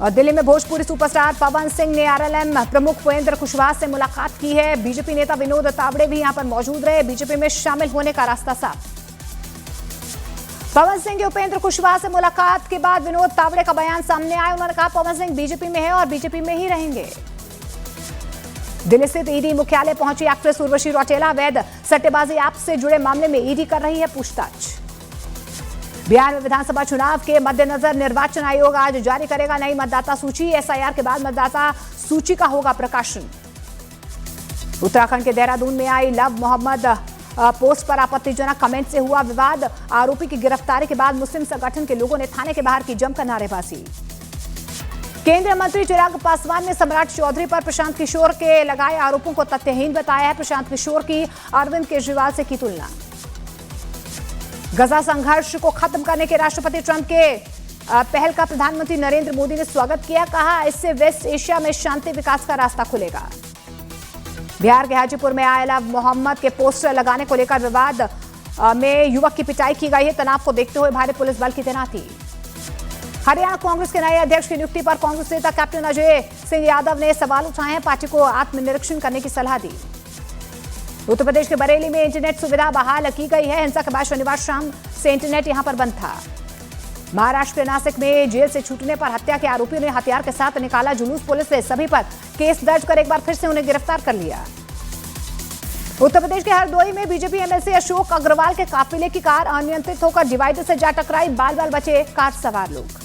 और दिल्ली में भोजपुरी सुपरस्टार पवन सिंह ने आरएलएम प्रमुख उपेंद्र कुशवाहा से मुलाकात की है। बीजेपी नेता विनोद तावड़े भी यहां पर मौजूद रहे। बीजेपी में शामिल होने का रास्ता साफ। पवन सिंह की उपेंद्र कुशवाहा से मुलाकात के बाद विनोद तावड़े का बयान सामने आया। उन्होंने कहा पवन सिंह बीजेपी में है और बीजेपी में ही रहेंगे। दिल्ली स्थित ईडी मुख्यालय पहुंची एक्ट्रेस उर्वशी रौटेला। अवैध सट्टेबाजी ऐप से जुड़े मामले में ईडी कर रही है पूछताछ। बिहार में विधानसभा चुनाव के मद्देनजर निर्वाचन आयोग आज जारी करेगा नई मतदाता सूची। एसआईआर के बाद मतदाता सूची का होगा प्रकाशन। उत्तराखंड के देहरादून में आई लव मोहम्मद पोस्ट पर आपत्तिजनक कमेंट से हुआ विवाद। आरोपी की गिरफ्तारी के बाद मुस्लिम संगठन के लोगों ने थाने के बाहर की जमकर नारेबाजी। केंद्रीय मंत्री चिराग पासवान ने सम्राट चौधरी पर प्रशांत किशोर के लगाए आरोपों को तथ्यहीन बताया है। प्रशांत किशोर की अरविंद केजरीवाल से की तुलना। गजा संघर्ष को खत्म करने के राष्ट्रपति ट्रंप के पहल का प्रधानमंत्री नरेंद्र मोदी ने स्वागत किया। कहा इससे वेस्ट एशिया में शांति विकास का रास्ता खुलेगा। बिहार के हाजीपुर में आई लव मोहम्मद के पोस्टर लगाने को लेकर विवाद में युवक की पिटाई की गई है। तनाव को देखते हुए भारी पुलिस बल की तैनाती। हरियाणा कांग्रेस के नए अध्यक्ष की नियुक्ति पर कांग्रेस नेता कैप्टन अजय सिंह यादव ने सवाल उठाए हैं। पार्टी को आत्मनिरीक्षण करने की सलाह दी। उत्तर प्रदेश के बरेली में इंटरनेट सुविधा बहाल की गई है। हिंसा के बाद शनिवार शाम से इंटरनेट यहां पर बंद था। महाराष्ट्र के नासिक में जेल से छूटने पर हत्या के आरोपियों ने हथियार के साथ निकाला जुलूस। पुलिस ने सभी पर केस दर्ज कर एक बार फिर से उन्हें गिरफ्तार कर लिया। उत्तर प्रदेश के हरदोई में बीजेपी एमएलसी अशोक अग्रवाल के काफिले की कार अनियंत्रित होकर डिवाइडर से जा टकराई। बाल बाल बचे कार सवार लोग।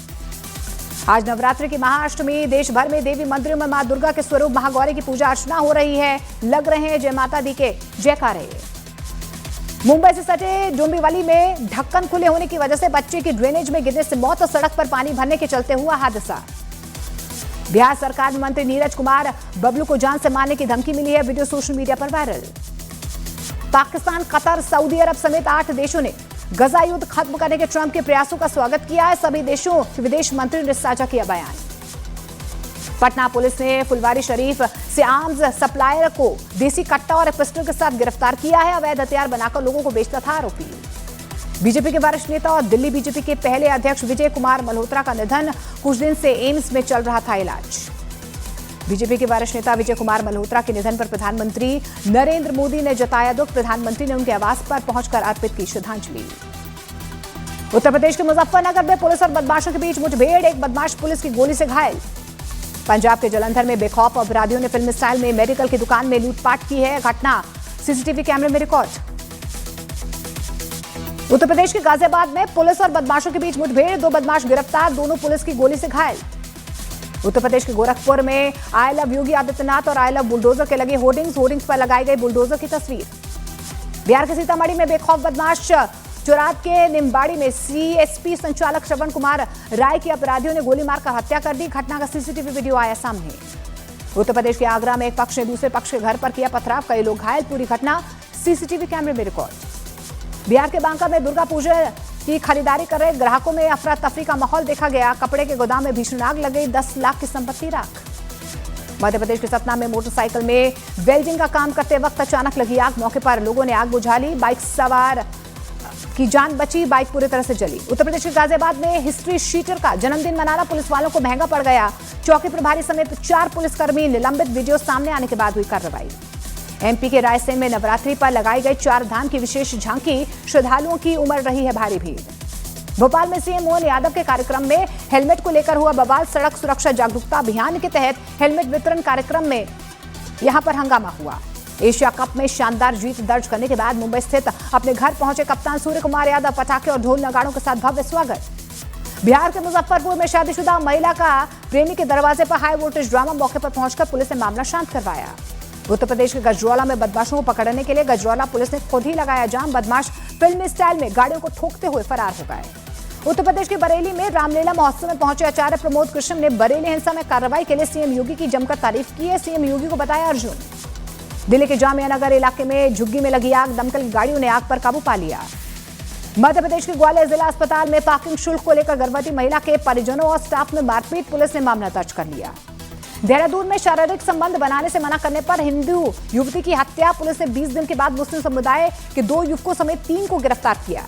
आज नवरात्रि की महाअष्टमी। देश भर में देवी मंदिरों में मां दुर्गा के स्वरूप महागौरी की पूजा अर्चना हो रही है। लग रहे हैं जय माता दी के जयकारे। मुंबई से सटे डोंबिवली में ढक्कन खुले होने की वजह से बच्चे की ड्रेनेज में गिरने से मौत और सड़क पर पानी भरने के चलते हुआ हादसा। बिहार सरकार में मंत्री नीरज कुमार बबलू को जान से मारने की धमकी मिली है। वीडियो सोशल मीडिया पर वायरल। पाकिस्तान, कतर, सऊदी अरब समेत 8 देशों ने गजा युद्ध खत्म करने के ट्रंप के प्रयासों का स्वागत किया है। सभी देशों के विदेश मंत्री ने साझा किया बयान। पटना पुलिस ने फुलवारी शरीफ से आर्म्स सप्लायर को देसी कट्टा और पिस्टल के साथ गिरफ्तार किया है। अवैध हथियार बनाकर लोगों को बेचता था आरोपी। बीजेपी के वरिष्ठ नेता और दिल्ली बीजेपी के पहले अध्यक्ष विजय कुमार मल्होत्रा का निधन। कुछ दिन से एम्स में चल रहा था इलाज। बीजेपी के वरिष्ठ नेता विजय कुमार मल्होत्रा के निधन पर प्रधानमंत्री नरेंद्र मोदी ने जताया दुख। प्रधानमंत्री ने उनके आवास पर पहुंचकर अर्पित की श्रद्धांजलि। उत्तर प्रदेश के मुजफ्फरनगर में पुलिस और बदमाशों के बीच मुठभेड़। एक बदमाश पुलिस की गोली से घायल। पंजाब के जलंधर में बेखौफ अपराधियों ने फिल्म स्टाइल में मेडिकल की दुकान में लूटपाट की है। घटना सीसीटीवी कैमरे में रिकॉर्ड। उत्तर प्रदेश के गाजियाबाद में पुलिस और बदमाशों के बीच मुठभेड़। 2 बदमाश गिरफ्तार, दोनों पुलिस की गोली से घायल। उत्तर प्रदेश के गोरखपुर में आई लव योगी आदित्यनाथ और आई लव बुलडोजर के लगे होर्डिंग्स पर लगाई गई बुलडोजर की तस्वीर। बिहार के सीतामढ़ी में बेखौफ बदमाश चोरात के निम्बाड़ी में सीएसपी संचालक श्रवण कुमार राय की अपराधियों ने गोली मारकर हत्या कर दी। घटना का सीसीटीवी वीडियो आया सामने। उत्तर प्रदेश के आगरा में एक पक्ष ने दूसरे पक्ष के घर पर किया पथराव। कई लोग घायल। पूरी घटना सीसीटीवी कैमरे में रिकॉर्ड। बिहार के बांका में दुर्गा पूजा की खरीदारी कर रहे ग्राहकों में अफरा तफरी का माहौल देखा गया। कपड़े के गोदाम में भीषण आग लग गई। 10 लाख की संपत्ति राख। मध्य प्रदेश के सतना में मोटरसाइकिल में वेल्डिंग का काम करते वक्त अचानक लगी आग। मौके पर लोगों ने आग बुझा ली। बाइक सवार की जान बची, बाइक पूरी तरह से जली। उत्तर प्रदेश के गाजियाबाद में हिस्ट्री शीटर का जन्मदिन मनाना पुलिस वालों को महंगा पड़ गया। चौकी प्रभारी समेत 4 पुलिसकर्मी निलंबित। वीडियो सामने आने के बाद हुई कार्रवाई। एमपी के रायसेन में नवरात्रि पर लगाई गई 4 धाम की विशेष झांकी। श्रद्धालुओं की उमड़ रही है भारी भीड़। भोपाल में सीएम मोहन यादव के कार्यक्रम में हेलमेट को लेकर हुआ बवाल। सड़क सुरक्षा जागरूकता अभियान के तहत हेलमेट वितरण कार्यक्रम में यहां पर हंगामा हुआ। एशिया कप में शानदार जीत दर्ज करने के बाद मुंबई स्थित अपने घर पहुंचे कप्तान सूर्य कुमार यादव। पटाखे और ढोल नगाड़ों के साथ भव्य स्वागत। बिहार के मुजफ्फरपुर में शादीशुदा महिला का प्रेमी के दरवाजे पर हाई वोल्टेज ड्रामा। मौके पर पहुंचकर पुलिस ने मामला शांत करवाया। उत्तर प्रदेश के गजरौला में बदमाशों को पकड़ने के लिए गजरौला पुलिस ने खुद ही लगाया जाम। बदमाश फिल्मी स्टाइल में गाड़ियों को ठोकते हुए फरार हो गए। उत्तर प्रदेश के बरेली में रामलीला महोत्सव में पहुंचे आचार्य प्रमोद कृष्ण ने बरेली हिंसा में कार्रवाई के लिए सीएम योगी की जमकर तारीफ की है। सीएम योगी को बताया अर्जुन। दिल्ली के जामिया नगर इलाके में झुग्गी में लगी आग। दमकल की गाड़ियों ने आग पर काबू पा लिया। मध्य प्रदेश के ग्वालियर जिला अस्पताल में पार्किंग शुल्क को लेकर गर्भवती महिला के परिजनों और स्टाफ में मारपीट। पुलिस ने मामला दर्ज कर लिया। देहरादून में शारीरिक संबंध बनाने से मना करने पर हिंदू युवती की हत्या। पुलिस ने 20 दिन के बाद मुस्लिम समुदाय के 2 युवकों समेत 3 को गिरफ्तार किया।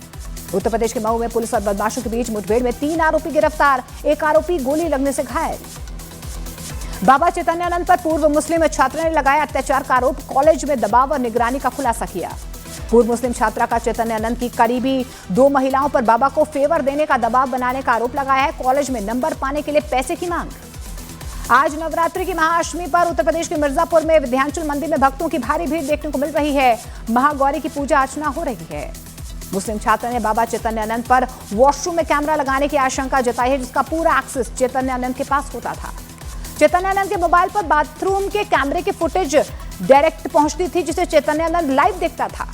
उत्तर प्रदेश के मऊ में पुलिस और बदमाशों के बीच मुठभेड़ में 3 आरोपी गिरफ्तार, एक आरोपी गोली लगने से घायल। बाबा चैतन्यानंद पर पूर्व मुस्लिम छात्र ने लगाया अत्याचार का आरोप, कॉलेज में दबाव और निगरानी का खुलासा किया। पूर्व मुस्लिम छात्रा का चैतन्यानंद की करीबी 2 महिलाओं पर बाबा को फेवर देने का दबाव बनाने का आरोप लगाया है। कॉलेज में नंबर पाने के लिए पैसे की मांग। आज नवरात्रि की महाअष्टमी पर उत्तर प्रदेश के मिर्जापुर में विंध्याचल मंदिर में भक्तों की भारी भीड़ देखने को मिल रही है। महागौरी की पूजा अर्चना हो रही है। मुस्लिम छात्र ने बाबा चैतन्यानंद पर वॉशरूम में कैमरा लगाने की आशंका जताई है, जिसका पूरा एक्सेस चैतन्यानंद के पास होता था। चैतन्यानंद के मोबाइल पर बाथरूम के कैमरे की फुटेज डायरेक्ट पहुंचती थी, जिसे चैतन्यानंद लाइव देखता था।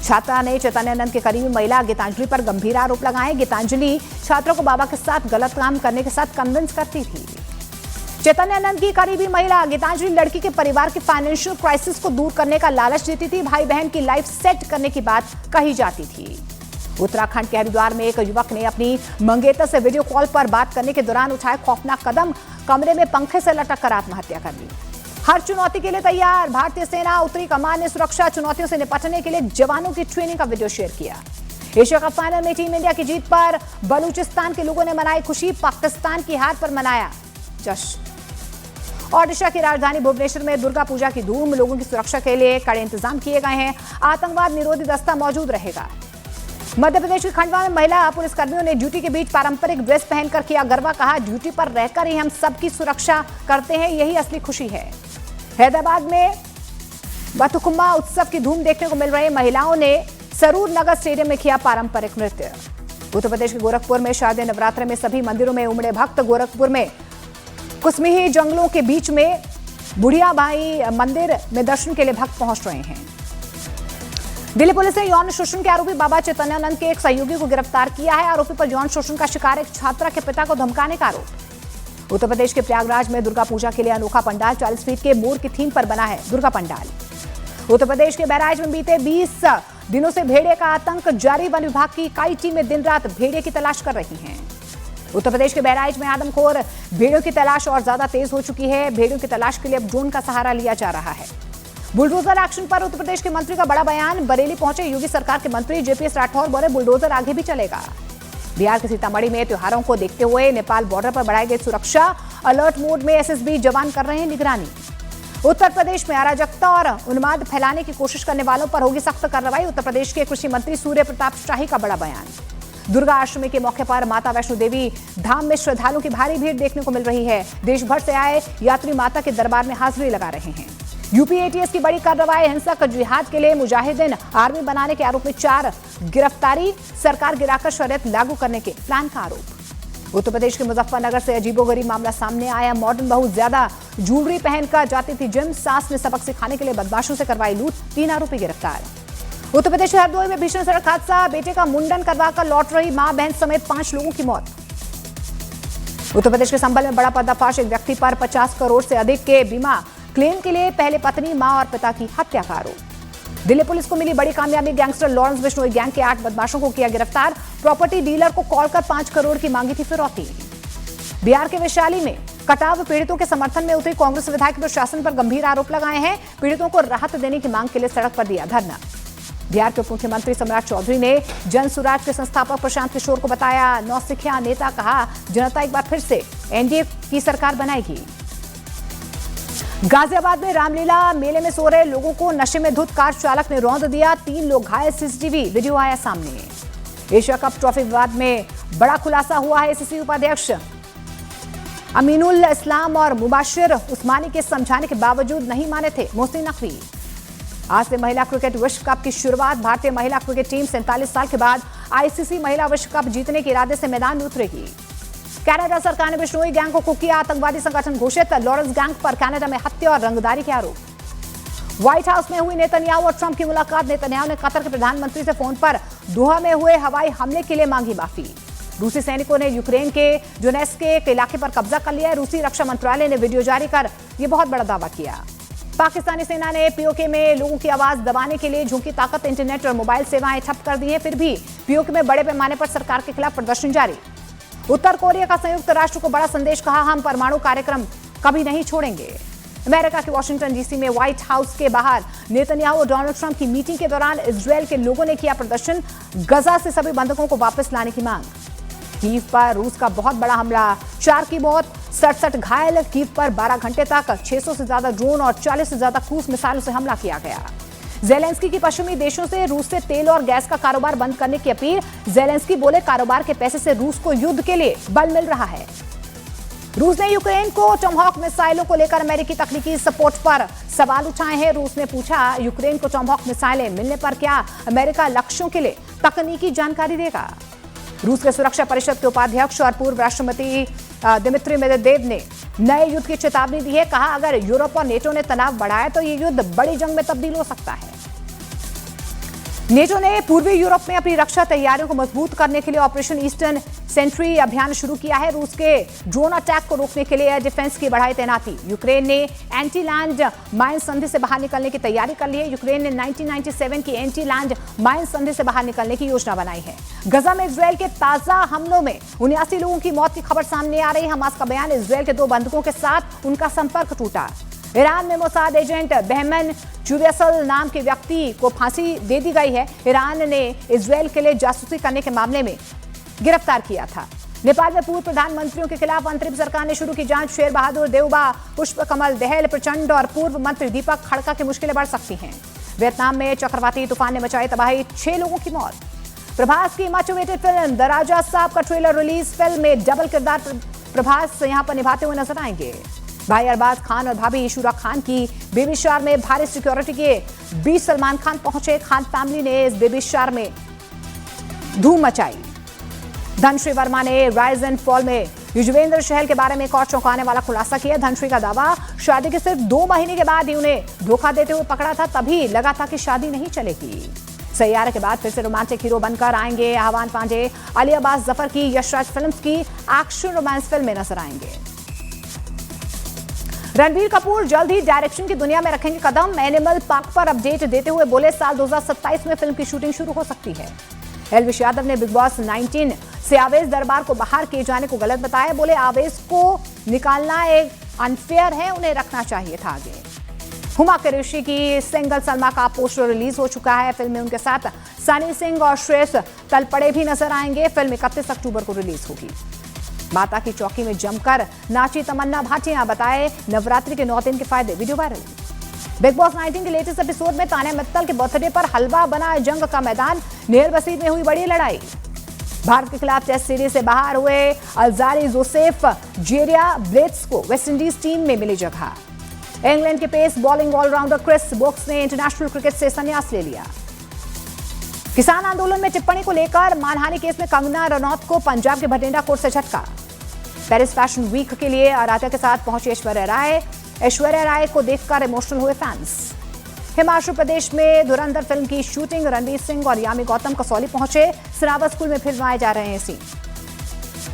छात्रा ने चैतन्यानंद के करीबी महिला गीतांजलि पर गंभीर आरोप लगाए। गीतांजलि छात्रों को बाबा के साथ गलत काम करने के साथ कन्विंस करती थी। चैतन्यानंद की करीबी महिला गीतांजलि लड़की के परिवार की फाइनेंशियल क्राइसिस को दूर करने का लालच देती थी। भाई बहन की लाइफ सेट करने की बात कही जाती थी। उत्तराखंड के हरिद्वार में एक युवक ने अपनी मंगेतर से वीडियो कॉल पर बात करने के दौरान उठाए खौफनाक कदम, कमरे में पंखे से लटक कर आत्महत्या कर ली। हर चुनौती के लिए तैयार, भारतीय सेना उत्तरी कमान ने सुरक्षा चुनौतियों से निपटने के लिए जवानों की ट्रेनिंग का वीडियो शेयर किया। एशिया कप फाइनल में टीम इंडिया की जीत पर बलूचिस्तान के लोगों ने मनाई खुशी, पाकिस्तान की हार पर मनाया जश्न। ओडिशा की राजधानी भुवनेश्वर में दुर्गा पूजा की धूम, लोगों की सुरक्षा के लिए कड़े इंतजाम किए गए हैं। आतंकवाद निरोधी दस्ता मौजूद रहेगा। मध्य प्रदेश के खंडवा में महिला पुलिसकर्मियों ने ड्यूटी के बीच पारंपरिक ड्रेस पहनकर किया गरबा, कहा ड्यूटी पर रहकर ही हम सबकी सुरक्षा करते हैं, यही असली खुशी है। हैदराबाद में बथुकुम्मा उत्सव की धूम देखने को मिल रही। महिलाओं ने सरूर नगर स्टेडियम में किया पारंपरिक नृत्य। उत्तर प्रदेश के गोरखपुर में शारदीय नवरात्र में सभी मंदिरों में उमड़े भक्त। गोरखपुर में कुसमिही जंगलों के बीच में बुढ़िया भाई मंदिर में दर्शन के लिए भक्त पहुंच रहे हैं। दिल्ली पुलिस ने यौन शोषण के आरोपी बाबा चैतन्यानंद के एक सहयोगी को गिरफ्तार किया है। आरोपी पर यौन शोषण का शिकार एक छात्रा के पिता को धमकाने का आरोप। उत्तर प्रदेश के प्रयागराज में दुर्गा पूजा के लिए अनोखा पंडाल 40 फीट के मोर की थीम पर बना है दुर्गा पंडाल। उत्तर प्रदेश के बहराइच में बीते 20 दिनों से भेड़िए का आतंक जारी। वन विभाग की कई टीमें दिन रात भेड़िए की तलाश कर रही हैं। उत्तर प्रदेश के बहराइच में आदमखोर भेड़ियों की तलाश और ज्यादा तेज हो चुकी है। भेड़ियों की तलाश के लिए अब ड्रोन का सहारा लिया जा रहा है। बुलडोजर एक्शन पर उत्तर प्रदेश के मंत्री का बड़ा बयान। बरेली पहुंचे योगी सरकार के मंत्री जेपीएस राठौर बोले बुलडोजर आगे भी चलेगा। बिहार के सीतामढ़ी में त्योहारों को देखते हुए नेपाल बॉर्डर पर बढ़ाई गई सुरक्षा। अलर्ट मोड में एसएसबी जवान कर रहे हैं निगरानी। उत्तर प्रदेश में अराजकता और उन्माद फैलाने की कोशिश करने वालों पर होगी सख्त कार्रवाई। उत्तर प्रदेश के कृषि मंत्री सूर्य प्रताप शाही का बड़ा बयान। दुर्गा अष्टमी के मौके पर माता वैष्णो देवी धाम में श्रद्धालुओं की भारी भीड़ देखने को मिल रही है। देश भर से आए यात्री माता के दरबार में हाजिरी लगा रहे हैं। यूपी एटीएस की बड़ी कार्रवाई। हिंसक जिहाद के लिए मुजाहिदीन आर्मी बनाने के आरोप में 4 गिरफ्तारी। सरकार गिराकर शरीयत लागू करने के प्लान का आरोप। उत्तर प्रदेश के मुजफ्फरनगर से अजीबोगरीब मामला सामने आया। मॉडर्न बहू ज्यादा ज्वेलरी पहनकर जाती थी जिम। सास ने सबक सिखाने के लिए बदमाशों से करवाई लूट। 3 आरोपी गिरफ्तार। उत्तर प्रदेश के हरदोई में भीषण सड़क हादसा। बेटे का मुंडन करवाकर लौट रही मां बहन समेत 5 लोगों की मौत। उत्तर प्रदेश के संभल में बड़ा पर्दाफाश। एक व्यक्ति पर 50 करोड़ से अधिक के बीमा क्लेम के लिए पहले पत्नी, मां और पिता की हत्या का आरोप। दिल्ली पुलिस को मिली बड़ी कामयाबी। गैंगस्टर लॉरेंस बिश्नोई गैंग के 8 बदमाशों को किया गिरफ्तार। प्रॉपर्टी डीलर को कॉल कर 5 करोड़ की मांगी थी फिरौती। बिहार के वैशाली में कटाव पीड़ितों के समर्थन में उतरी कांग्रेस विधायक प्रशासन पर गंभीर आरोप लगाए हैं। पीड़ितों को राहत देने की मांग के लिए सड़क पर दिया धरना। बिहार के उप मुख्यमंत्री सम्राट चौधरी ने जन सुराज के संस्थापक प्रशांत किशोर को बताया नौसिखिया नेता। कहा जनता एक बार फिर से एनडीए की सरकार बनाएगी। गाजियाबाद में रामलीला मेले में सो रहे लोगों को नशे में धुत कार चालक ने रौंद दिया। 3 लोग घायल। सीसीटीवी वीडियो आया सामने। एशिया कप ट्रॉफी विवाद में बड़ा खुलासा हुआ है। एसीसी उपाध्यक्ष अमीनुल इस्लाम और मुबाशिर उस्मानी के समझाने के बावजूद नहीं माने थे मोहसिन नकवी। आज से महिला क्रिकेट विश्व कप की शुरुआत। भारतीय महिला क्रिकेट टीम 47 साल के बाद आईसीसी महिला विश्व कप जीतने के इरादे से मैदान में उतरेगी। कनाडा सरकार ने बिश्नोई गैंग को किया आतंकवादी संगठन घोषित। लॉरेंस गैंग पर कनाडा में हत्या और रंगदारी के आरोप। व्हाइट हाउस में हुई नेतन्याहू और ट्रंप की मुलाकात। नेतन्याहू ने कतर के प्रधानमंत्री से फोन पर दोहा में हुए हवाई हमले के लिए मांगी माफी। रूसी सैनिकों ने यूक्रेन के डोनेट्स्क के एक इलाके पर कब्जा कर लिया है। रूसी रक्षा मंत्रालय ने वीडियो जारी कर यह बहुत बड़ा दावा किया। पाकिस्तानी सेना ने पीओके में लोगों की आवाज दबाने के लिए झोंकी ताकत। इंटरनेट और मोबाइल सेवाएं ठप कर दी हैं। फिर भी पीओके में बड़े पैमाने पर सरकार के खिलाफ प्रदर्शन जारी। उत्तर कोरिया का संयुक्त राष्ट्र को बड़ा संदेश। कहा हम परमाणु कार्यक्रम कभी नहीं छोड़ेंगे। अमेरिका के वॉशिंगटन डीसी में व्हाइट हाउस के बाहर नेतन्याहू और डोनाल्ड ट्रंप की मीटिंग के दौरान इजरायल के लोगों ने किया प्रदर्शन, गजा से सभी बंधकों को वापस लाने की मांग। कीव पर रूस का बहुत बड़ा हमला, 4 की मौत, 67 घायल। कीव पर 12 घंटे तक 600 से ज्यादा ड्रोन और 40 से ज्यादा क्रूज मिसाइलों से हमला किया गया। जेलेंस्की की पश्चिमी देशों से रूस से तेल और गैस का कारोबार बंद करने की अपील। जेलेंस्की बोले कारोबार के पैसे से रूस को युद्ध के लिए बल मिल रहा है। रूस ने यूक्रेन को टॉमहॉक मिसाइलों को लेकर अमेरिकी तकनीकी सपोर्ट पर सवाल उठाए हैं। रूस ने पूछा, यूक्रेन को टॉमहॉक मिसाइलें मिलने पर क्या अमेरिका लक्ष्यों के लिए तकनीकी जानकारी देगा? रूस के सुरक्षा परिषद के उपाध्यक्ष और पूर्व राष्ट्रपति दिमित्री मेदवेदेव ने नए युद्ध की चेतावनी दी है। कहा, अगर यूरोप और नेटो ने तनाव बढ़ाया तो ये युद्ध बड़ी जंग में तब्दील हो सकता है। नेटो ने पूर्वी यूरोप में अपनी रक्षा तैयारियों को मजबूत करने के लिए ऑपरेशन ईस्टर्न सेंट्री अभियान शुरू किया है। रूस के ड्रोन अटैक को रोकने के लिए एयर डिफेंस की बढ़ाई तैनाती। यूक्रेन ने एंटी लैंड माइन संधि से बाहर निकलने की तैयारी कर ली है। यूक्रेन ने 1997 की एंटी लैंड माइन संधि से बाहर निकलने की योजना बनाई है। गजा में इजरायल के ताजा हमलों में 79 लोगों की मौत की खबर सामने आ रही है। हमास का बयान, इजरायल के 2 बंधकों के साथ उनका संपर्क टूटा। ईरान में मोसाद एजेंट बहमन चुवेसल नाम के व्यक्ति को फांसी दे दी गई है। ईरान ने इजरायल के लिए जासूसी करने के मामले में गिरफ्तार किया था। नेपाल में पूर्व प्रधानमंत्रियों के खिलाफ अंतरिम सरकार ने शुरू की जांच। शेर बहादुर देउबा, पुष्प कमल दहल प्रचंड और पूर्व मंत्री दीपक खड़का की मुश्किलें बढ़ सकती हैं। वियतनाम में चक्रवाती तूफान ने मचाई तबाही, 6 लोगों की मौत। प्रभास की मच अवेटेड फिल्म द राजा साहब का ट्रेलर रिलीज। फिल्म में डबल किरदार प्रभास यहां पर निभाते हुए नजर आएंगे। भाई अरबाज खान और भाभी ईशूरा खान की बेबी शावर में भारी सिक्योरिटी के बीच सलमान खान पहुंचे। खान फैमिली ने इस बेबी शावर में धूम मचाई। धनश्री वर्मा ने राइज एंड फॉल में युजवेंद्र चहल के बारे में एक और चौंकाने वाला खुलासा किया। धनश्री का दावा, शादी के सिर्फ 2 महीने के बाद ही उन्हें धोखा देते हुए पकड़ा था, तभी लगा था कि शादी नहीं चलेगी। सैयारा के बाद फिर से रोमांटिक हीरो बनकर आएंगे आह्वान पांडे। अली अब्बास जफर की यशराज फिल्म्स की एक्शन रोमांस फिल्म में नजर आएंगे। रणबीर कपूर जल्द ही डायरेक्शन की दुनिया में रखेंगे कदम। एनिमल पार्क पर अपडेट देते हुए बोले, साल 2027 में फिल्म की शूटिंग शुरू हो सकती है। एलविश यादव ने बिग बॉस 19 से आवेश दरबार को बाहर किए जाने को गलत बताया। बोले, आवेश को निकालना एक अनफेयर है, उन्हें रखना चाहिए था आगे। हुमा कुरैशी की सिंगल सलमा का पोस्टर रिलीज हो चुका है। फिल्म में उनके साथ सनी सिंह और श्रेयस तलपड़े भी नजर आएंगे। फिल्म 31 अक्टूबर को रिलीज होगी। माता की चौकी में जमकर नाची तमन्ना भाटिया, बताए नवरात्रि के 9 दिन के फायदे, वीडियो वायरल। बिग बॉस 19 के लेटेस्ट एपिसोड में तान्या मित्तल के बर्थडे पर हलवा बना जंग का मैदान। नेहर बसीर में हुई बड़ी लड़ाई। भारत के खिलाफ टेस्ट सीरीज से बाहर हुए अल्जारी जोसेफ जेरिया ब्लेट्स को वेस्टइंडीज टीम में मिली जगह। इंग्लैंड के pace bowling allrounder Chris Woakes ने इंटरनेशनल क्रिकेट से संन्यास ले लिया। किसान आंदोलन में टिप्पणी को लेकर मानहानि केस में कंगना रनौत को पंजाब के भटिंडा कोर्ट से झटका। पेरिस फैशन वीक के लिए आराध्या के साथ पहुंची ऐश्वर्या राय। ऐश्वर्या राय को देखकर इमोशनल हुए फैंस। हिमाचल प्रदेश में धुरंधर फिल्म की शूटिंग, रणवीर सिंह और यामी गौतम कसौली पहुंचे। सरावा स्कूल में फिल्माए जा रहे हैं सीन।